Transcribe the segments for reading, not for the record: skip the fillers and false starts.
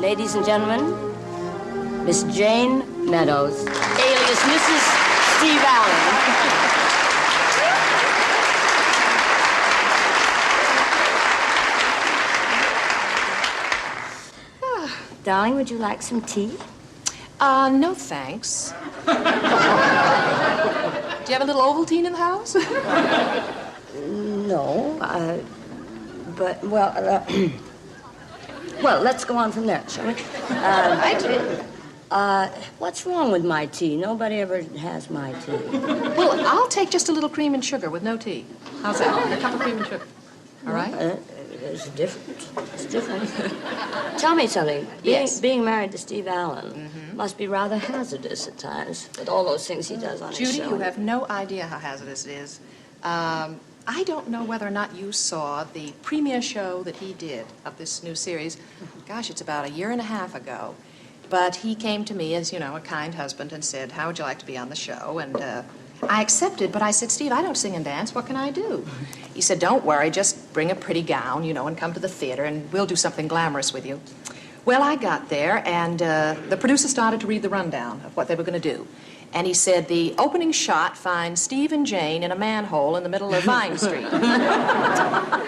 Ladies and gentlemen, Miss Jayne Meadows, alias Mrs. Steve Allen. Darling, would you like some tea? No, thanks. Do you have a little Ovaltine in the house? No, but, well, well, let's go on from there, shall we? What's wrong with my tea? Nobody ever has my tea. Well, I'll take just a little cream and sugar with no tea. How's that? A cup of cream and sugar. All right? It's different. It's different. Tell me something. Being married to Steve Allen must be rather hazardous at times with all those things he does on his show. Judy, you have no idea how hazardous it is. I don't know whether or not you saw the premiere show that he did of this new series. Gosh, it's about 1.5 years ago. But he came to me as, you know, a kind husband and said, how would you like to be on the show? And I accepted, but I said, Steve, I don't sing and dance. What can I do? He said, don't worry, just bring a pretty gown, you know, and come to the theater, and we'll do something glamorous with you. Well, I got there, and the producer started to read the rundown of what they were going to do. And he said, the opening shot finds Steve and Jayne in a manhole in the middle of Vine Street.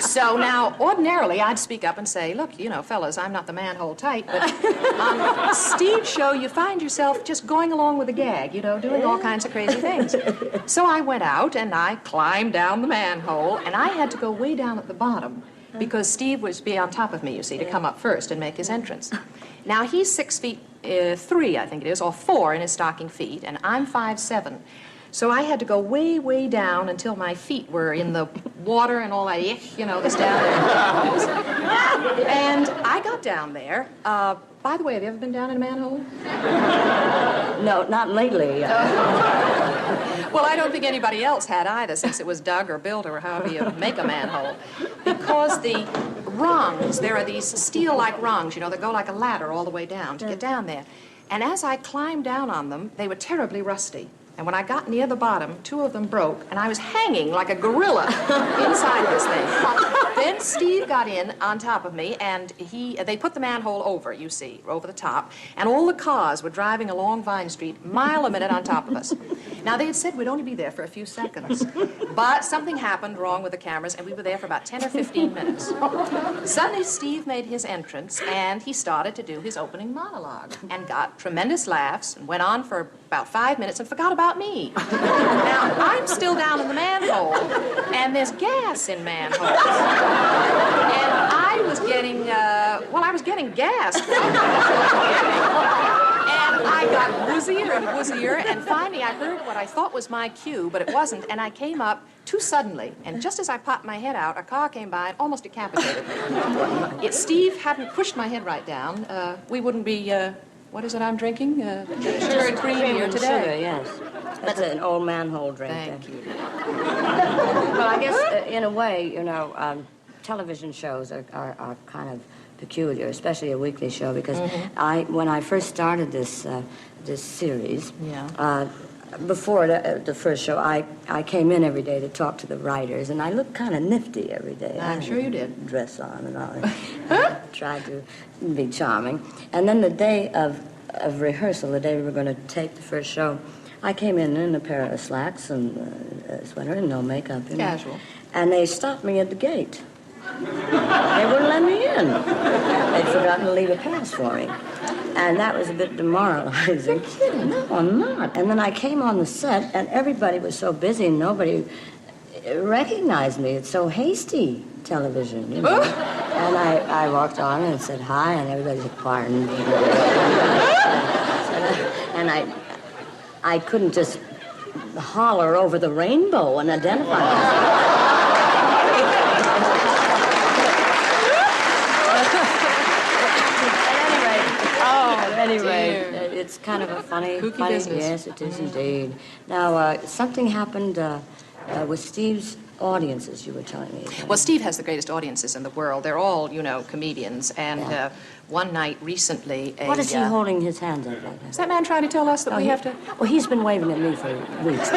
So now, ordinarily, I'd speak up and say, look, you know, fellas, I'm not the manhole type, but on Steve's show, you find yourself just going along with the gag, you know, doing all kinds of crazy things. So I went out, and I climbed down the manhole, and I had to go way down at the bottom because Steve was be on top of me, you see, to come up first and make his entrance. Now, he's 6'3", I think it is, or 4 in his stocking feet, and I'm 5'7". So I had to go way, way down until my feet were in the water and all that, you know, that's down there. And I got down there. By the way, have you ever been down in a manhole? No, not lately. Well, I don't think anybody else had either, since it was dug or built or however you make a manhole. Because the rungs, there are these steel-like rungs, you know, that go like a ladder all the way down to get down there. And as I climbed down on them, they were terribly rusty. And when I got near the bottom, 2 of them broke, and I was hanging like a gorilla inside this thing. Then Steve got in on top of me, and they put the manhole over, you see, over the top, and all the cars were driving along Vine Street, mile a minute on top of us. Now, they had said we'd only be there for a few seconds, but something happened wrong with the cameras, and we were there for about 10 or 15 minutes. Suddenly, Steve made his entrance, and he started to do his opening monologue, and got tremendous laughs, and went on for about 5 minutes and forgot about me. Now, I'm still down in the manhole, and there's gas in manholes. And I was getting, I was getting gassed. And I got woozier and woozier, and finally I heard what I thought was my cue, but it wasn't, and I came up too suddenly, and just as I popped my head out, a car came by and almost decapitated me. If Steve hadn't pushed my head right down, we wouldn't be, what is it I'm drinking? Sugar and cream here today. Sugar, yes. That's an old manhole drink. Thank you. Well, I guess, in a way, you know, television shows are kind of peculiar, especially a weekly show, because when I first started this series, before the first show, I came in every day to talk to the writers, and I looked kind of nifty every day. I'm sure you did. Dress on and all. Tried to be charming. And then the day of rehearsal, the day we were going to take the first show, I came in a pair of slacks and a sweater and no makeup. You know? Casual. And they stopped me at the gate. They wouldn't let me in. They'd forgotten to leave a pass for me. And that was a bit demoralizing. You're kidding? No, I'm not. And then I came on the set, and everybody was so busy, and nobody recognized me. It's so hasty, television, you know. And I walked on and said hi, and everybody's inquiring. And I couldn't just holler over the rainbow and identify myself. Anyway, it's kind of a funny business. Yes, it is indeed. Now, something happened with Steve's audiences, you were telling me. Well, Steve has the greatest audiences in the world. They're all, comedians. And one night recently, What is he holding his hands up like that? Is that man trying to tell us that we have to... Well, he's been waving at me for weeks.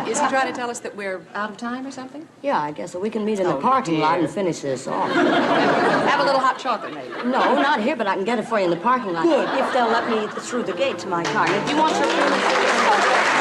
Is he trying to tell us that we're out of time or something? Yeah, I guess so. We can meet in the parking lot and finish this off. Have a little hot chocolate, maybe. No, not here, but I can get it for you in the parking lot. Good. If they'll let me through the gate to my car. If you want your food...